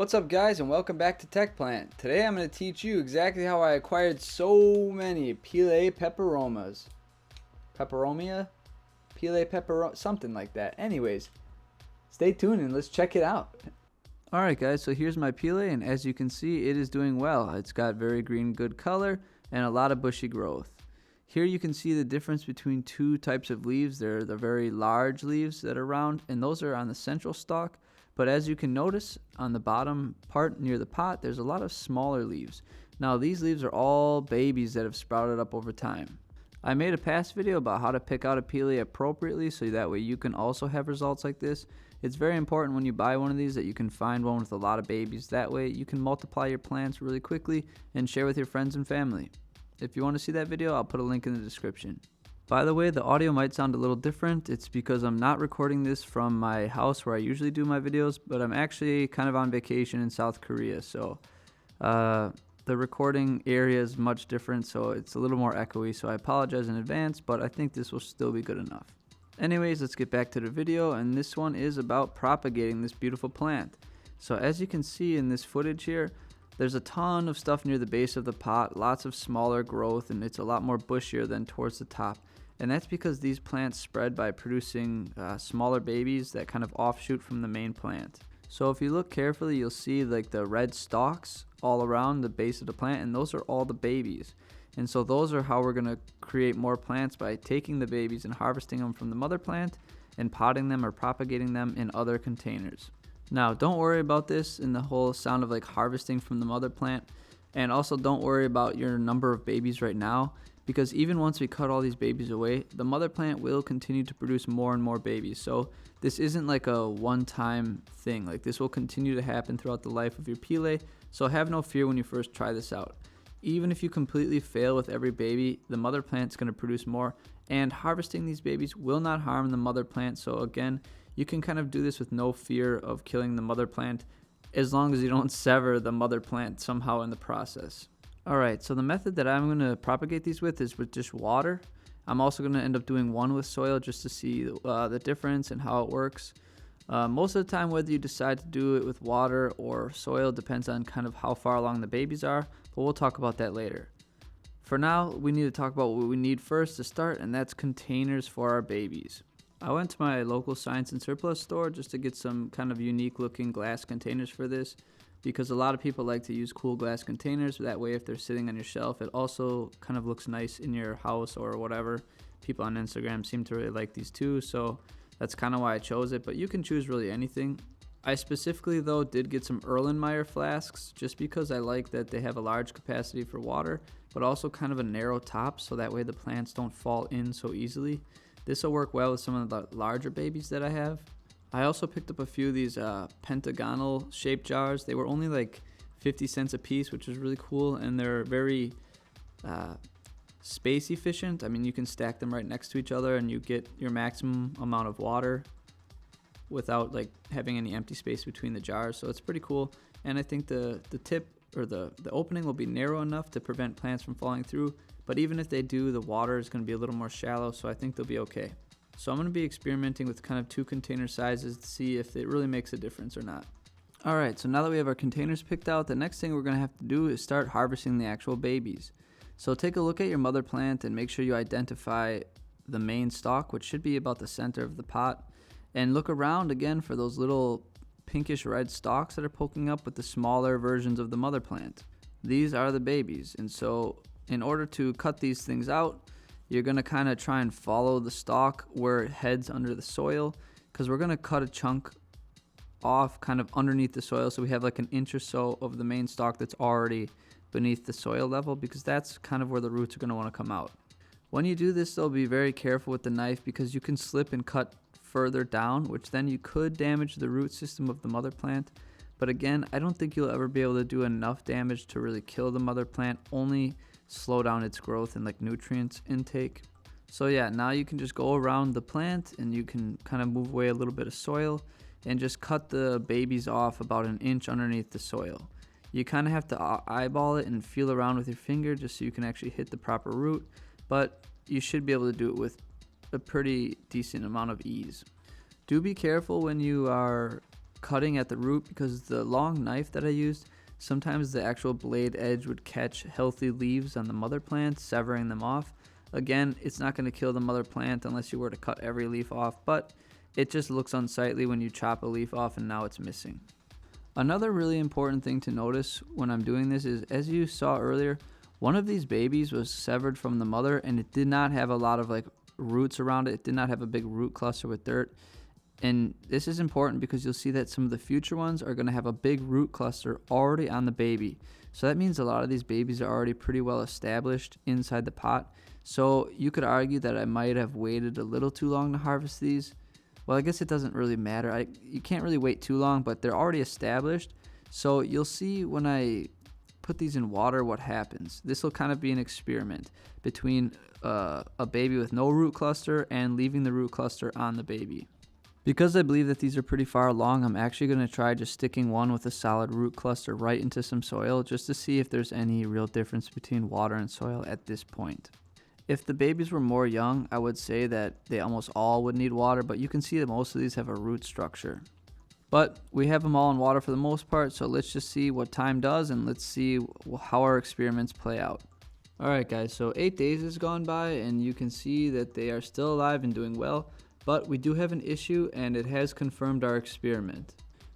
What's up guys, and welcome back to Tech Plant. Today I'm going to teach you exactly how I acquired so many Pilea Peperomas. Peperomia? Pilea Peperom... something like that. Anyways, stay tuned and let's check it out. Alright guys, so here's my Pilea, and as you can see it is doing well. It's got very green good color and a lot of bushy growth. Here you can see the difference between two types of leaves. They're the very large leaves that are round, and those are on the central stalk. But as you can notice on the bottom part near the pot, there's a lot of smaller leaves. Now these leaves are all babies that have sprouted up over time. I made a past video about how to pick out a Pilea appropriately so that way you can also have results like this. It's very important when you buy one of these that you can find one with a lot of babies. That way you can multiply your plants really quickly and share with your friends and family. If you want to see that video, I'll put a link in the description. By the way, the audio might sound a little different. It's because I'm not recording this from my house where I usually do my videos, but I'm actually kind of on vacation in South Korea, so the recording area is much different, so it's a little more echoey, so I apologize in advance, but I think this will still be good enough. Anyways, let's get back to the video, and this one is about propagating this beautiful plant. So as you can see in this footage here, there's a ton of stuff near the base of the pot, lots of smaller growth, and it's a lot more bushier than towards the top. And that's because these plants spread by producing smaller babies that kind of offshoot from the main plant. So if you look carefully, you'll see like the red stalks all around the base of the plant, and those are all the babies. And so those are how we're going to create more plants, by taking the babies and harvesting them from the mother plant and potting them or propagating them in other containers. Now don't worry about this in the whole sound of like harvesting from the mother plant, and also don't worry about your number of babies right now, because even once we cut all these babies away, the mother plant will continue to produce more and more babies. So this isn't like a one-time thing. Like, this will continue to happen throughout the life of your Pilea, so have no fear when you first try this out. Even if you completely fail with every baby, the mother plant's going to produce more, and harvesting these babies will not harm the mother plant. So again, you can kind of do this with no fear of killing the mother plant, as long as you don't sever the mother plant somehow in the process. Alright, so the method that I'm going to propagate these with is with just water. I'm also going to end up doing one with soil just to see the difference and how it works. Most of the time, whether you decide to do it with water or soil depends on kind of how far along the babies are, but we'll talk about that later. For now, we need to talk about what we need first to start, and that's containers for our babies. I went to my local Science and Surplus store just to get some kind of unique looking glass containers for this, because a lot of people like to use cool glass containers. That way if they're sitting on your shelf, it also kind of looks nice in your house or whatever. People on Instagram seem to really like these too, so that's kind of why I chose it, but you can choose really anything. I specifically though did get some Erlenmeyer flasks just because I like that they have a large capacity for water, but also kind of a narrow top, so that way the plants don't fall in so easily. This will work well with some of the larger babies that I have. I also picked up a few of these pentagonal shaped jars. They were only like 50 cents a piece, which was really cool, and they're very space efficient. I mean, you can stack them right next to each other and you get your maximum amount of water without like having any empty space between the jars, so it's pretty cool. And I think the tip or the opening will be narrow enough to prevent plants from falling through, but even if they do, the water is going to be a little more shallow, so I think they'll be okay. So I'm going to be experimenting with kind of two container sizes to see if it really makes a difference or not. Alright, so now that we have our containers picked out, the next thing we're going to have to do is start harvesting the actual babies. So take a look at your mother plant and make sure you identify the main stalk, which should be about the center of the pot, and look around again for those little pinkish red stalks that are poking up with the smaller versions of the mother plant. These are the babies, and so in order to cut these things out, you're going to kind of try and follow the stalk where it heads under the soil, because we're going to cut a chunk off kind of underneath the soil, so we have like an inch or so of the main stalk that's already beneath the soil level, because that's kind of where the roots are going to want to come out. When you do this though, be very careful with the knife, because you can slip and cut further down, which then you could damage the root system of the mother plant. But again, I don't think you'll ever be able to do enough damage to really kill the mother plant, only slow down its growth and like nutrients intake. So yeah, now you can just go around the plant and you can kind of move away a little bit of soil and just cut the babies off about an inch underneath the soil. You kind of have to eyeball it and feel around with your finger just so you can actually hit the proper root, but you should be able to do it with a pretty decent amount of ease. Do be careful when you are cutting at the root because the long knife that I used, sometimes the actual blade edge would catch healthy leaves on the mother plant, severing them off. Again, it's not going to kill the mother plant unless you were to cut every leaf off, but it just looks unsightly when you chop a leaf off and now it's missing. Another really important thing to notice when I'm doing this is, as you saw earlier, one of these babies was severed from the mother and it did not have a lot of like roots around it. It did not have a big root cluster with dirt. And this is important because you'll see that some of the future ones are going to have a big root cluster already on the baby. So that means a lot of these babies are already pretty well established inside the pot. So you could argue that I might have waited a little too long to harvest these. Well, I guess it doesn't really matter. You can't really wait too long, but they're already established. So you'll see when I put these in water what happens. This will kind of be an experiment between a baby with no root cluster and leaving the root cluster on the baby. Because I believe that these are pretty far along, I'm actually going to try just sticking one with a solid root cluster right into some soil just to see if there's any real difference between water and soil at this point. If the babies were more young, I would say that they almost all would need water, but you can see that most of these have a root structure. But we have them all in water for the most part, so let's just see what time does and let's see how our experiments play out. Alright guys, so 8 days has gone by and you can see that they are still alive and doing well, but we do have an issue and it has confirmed our experiment.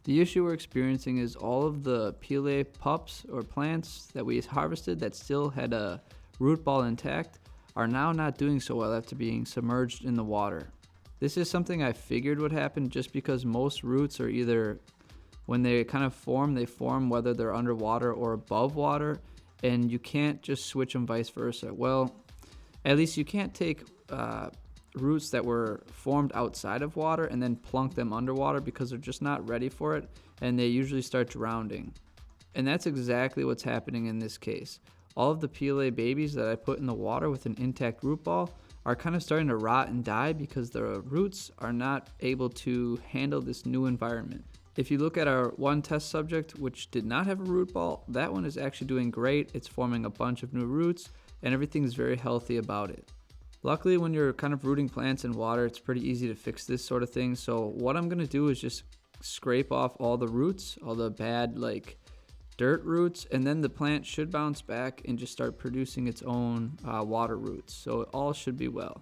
The issue we're experiencing is all of the Pilea pups or plants that we harvested that still had a root ball intact are now not doing so well after being submerged in the water. This is something I figured would happen just because most roots are either, when they kind of form, they form whether they're underwater or above water, and you can't just switch them vice versa. Well, at least you can't take roots that were formed outside of water and then plunk them underwater because they're just not ready for it and they usually start drowning. And that's exactly what's happening in this case. All of the Pilea babies that I put in the water with an intact root ball are kind of starting to rot and die because the roots are not able to handle this new environment. If you look at our one test subject, which did not have a root ball, that one is actually doing great. It's forming a bunch of new roots and everything's very healthy about it. Luckily, when you're kind of rooting plants in water, it's pretty easy to fix this sort of thing. So what I'm going to do is just scrape off all the roots, all the bad like dirt roots, and then the plant should bounce back and just start producing its own water roots. So it all should be well.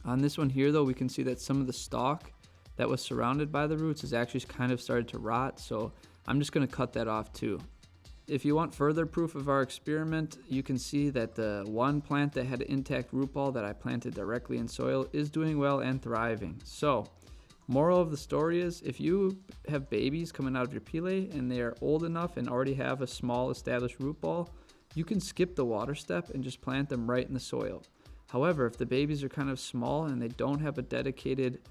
On this one here though, we can see that some of the stalk that was surrounded by the roots is actually kind of started to rot. So I'm just going to cut that off too. If you want further proof of our experiment, you can see that the one plant that had an intact root ball that I planted directly in soil is doing well and thriving. So moral of the story is, if you have babies coming out of your Pilea and they are old enough and already have a small established root ball, you can skip the water step and just plant them right in the soil. However, if the babies are kind of small and they don't have a dedicated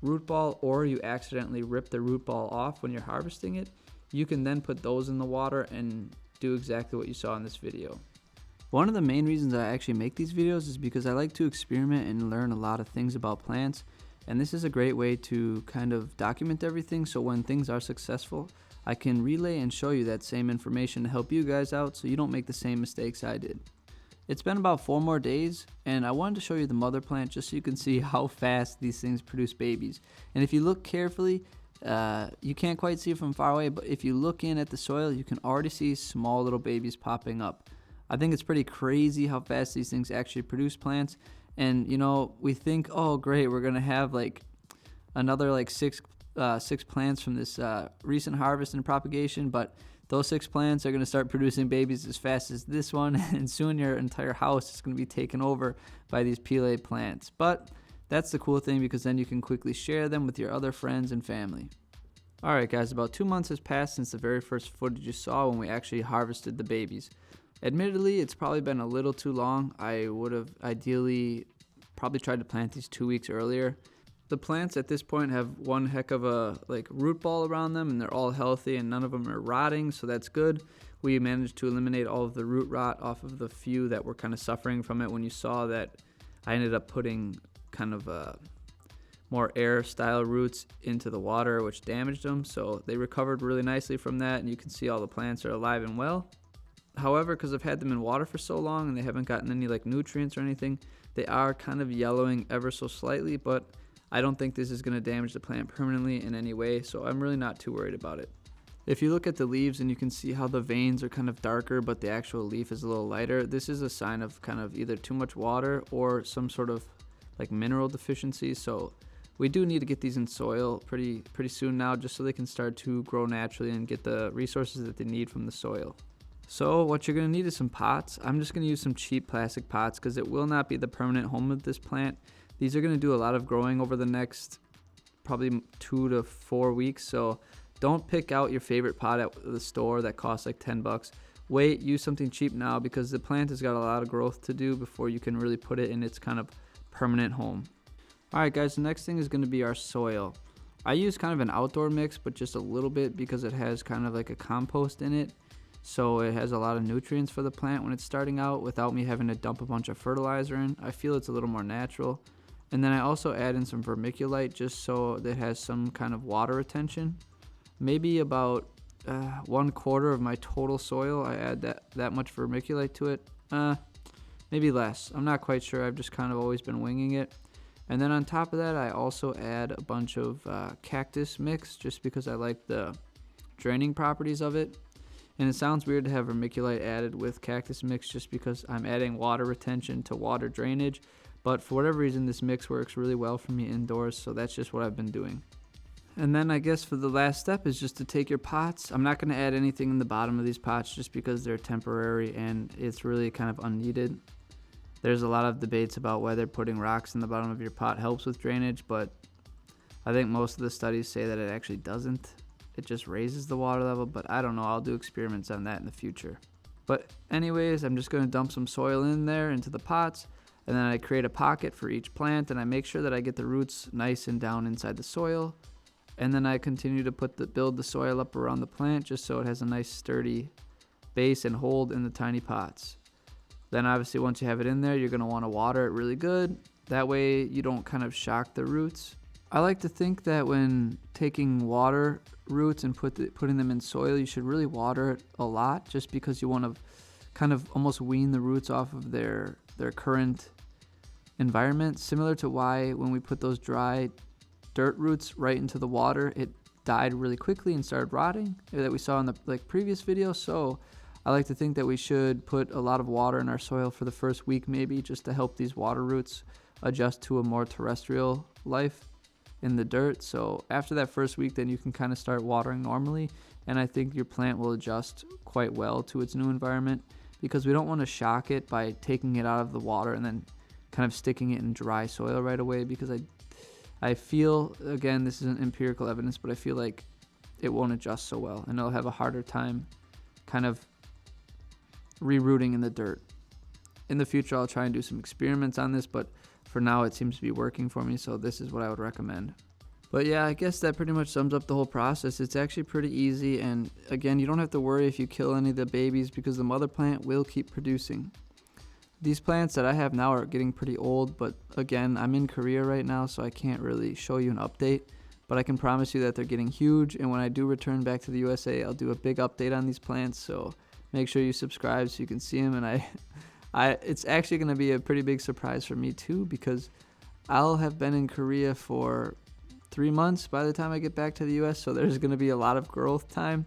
root ball, or you accidentally rip the root ball off when you're harvesting it, you can then put those in the water and do exactly what you saw in this video. One of the main reasons I actually make these videos is because I like to experiment and learn a lot of things about plants. And this is a great way to kind of document everything, so when things are successful, I can relay and show you that same information to help you guys out so you don't make the same mistakes I did. It's been about 4 more days, and I wanted to show you the mother plant just so you can see how fast these things produce babies. And if you look carefully, you can't quite see it from far away, but if you look in at the soil, you can already see small little babies popping up. I think it's pretty crazy how fast these things actually produce plants. And you know, we think, oh great, we're gonna have like another like six plants from this recent harvest and propagation, but those 6 plants are gonna start producing babies as fast as this one, and soon your entire house is gonna be taken over by these Pilea plants. But that's the cool thing, because then you can quickly share them with your other friends and family. Alright guys, about 2 months has passed since the very first footage you saw when we actually harvested the babies. Admittedly, it's probably been a little too long. I would have ideally probably tried to plant these 2 weeks earlier. The plants at this point have one heck of a root ball around them, and they're all healthy and none of them are rotting, so that's good. We managed to eliminate all of the root rot off of the few that were kind of suffering from it. When you saw that I ended up putting kind of more air style roots into the water, which damaged them, so they recovered really nicely from that, and you can see all the plants are alive and well. However, because I've had them in water for so long and they haven't gotten any nutrients or anything, they are kind of yellowing ever so slightly, but I don't think this is going to damage the plant permanently in any way, so I'm really not too worried about it. If you look at the leaves and you can see how the veins are kind of darker but the actual leaf is a little lighter, this is a sign of kind of either too much water or some sort of like mineral deficiency. So we do need to get these in soil pretty soon now, just so they can start to grow naturally and get the resources that they need from the soil. So what you're going to need is some pots. I'm just going to use some cheap plastic pots because it will not be the permanent home of this plant. These are going to do a lot of growing over the next probably 2 to 4 weeks, so don't pick out your favorite pot at the store that costs like $10. Wait, use something cheap now because the plant has got a lot of growth to do before you can really put it in its kind of permanent home. Alright guys, the next thing is going to be our soil. I use kind of an outdoor mix, but just a little bit because it has kind of like a compost in it. So it has a lot of nutrients for the plant when it's starting out without me having to dump a bunch of fertilizer in. I feel it's a little more natural. And then I also add in some vermiculite just so that it has some kind of water retention. Maybe about 1/4 of my total soil, I add that much vermiculite to it. Maybe less. I'm not quite sure. I've just kind of always been winging it. And then on top of that, I also add a bunch of cactus mix just because I like the draining properties of it. And it sounds weird to have vermiculite added with cactus mix just because I'm adding water retention to water drainage. But for whatever reason, this mix works really well for me indoors, so that's just what I've been doing. And then I guess for the last step is just to take your pots. I'm not going to add anything in the bottom of these pots just because they're temporary and it's really kind of unneeded. There's a lot of debates about whether putting rocks in the bottom of your pot helps with drainage, but I think most of the studies say that it actually doesn't. It just raises the water level, but I don't know. I'll do experiments on that in the future. But anyways, I'm just going to dump some soil in there into the pots, and then I create a pocket for each plant, and I make sure that I get the roots nice and down inside the soil. And then I continue to build the soil up around the plant just so it has a nice sturdy base and hold in the tiny pots. Then obviously once you have it in there, you're going to want to water it really good. That way you don't kind of shock the roots. I like to think that when taking water roots and putting them in soil, you should really water it a lot just because you want to kind of almost wean the roots off of their current environment. Similar to why when we put those dry dirt roots right into the water, it died really quickly and started rotting that we saw in the previous video. So I like to think that we should put a lot of water in our soil for the first week maybe just to help these water roots adjust to a more terrestrial life in the dirt. So after that first week, then you can kind of start watering normally, and I think your plant will adjust quite well to its new environment because we don't want to shock it by taking it out of the water and then kind of sticking it in dry soil right away, because I feel, again, this isn't empirical evidence, but I feel like it won't adjust so well and it'll have a harder time kind of rerooting in the dirt. In the future, I'll try and do some experiments on this, but for now it seems to be working for me, so this is what I would recommend. But yeah, I guess that pretty much sums up the whole process. It's actually pretty easy, and again, you don't have to worry if you kill any of the babies because the mother plant will keep producing. These plants that I have now are getting pretty old, but again, I'm in Korea right now, so I can't really show you an update, but I can promise you that they're getting huge, and when I do return back to the USA, I'll do a big update on these plants, so make sure you subscribe so you can see them. And it's actually going to be a pretty big surprise for me too, because I'll have been in Korea for 3 months by the time I get back to the US, so there's going to be a lot of growth time,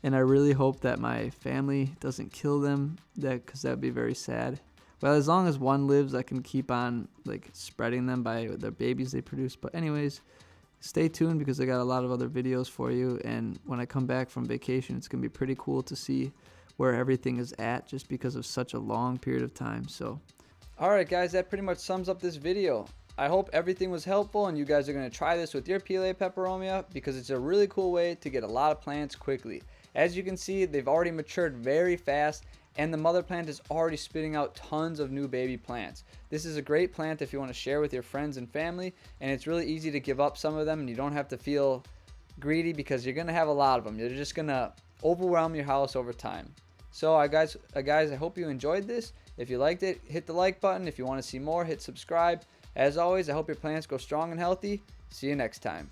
and I really hope that my family doesn't kill them, because that would be very sad. Well, as long as one lives, I can keep on like spreading them by the babies they produce. But anyways, stay tuned because I got a lot of other videos for you, and when I come back from vacation, it's going to be pretty cool to see where everything is at just because of such a long period of time. So alright guys, that pretty much sums up this video. I hope everything was helpful and you guys are going to try this with your Pilea Peperomia because it's a really cool way to get a lot of plants quickly. As you can see, they've already matured very fast, and the mother plant is already spitting out tons of new baby plants. This is a great plant if you want to share with your friends and family, and it's really easy to give up some of them and you don't have to feel greedy because you're going to have a lot of them. You're just going to overwhelm your house over time. So guys, I hope you enjoyed this. If you liked it, hit the like button. If you want to see more, hit subscribe. As always, I hope your plants go strong and healthy. See you next time.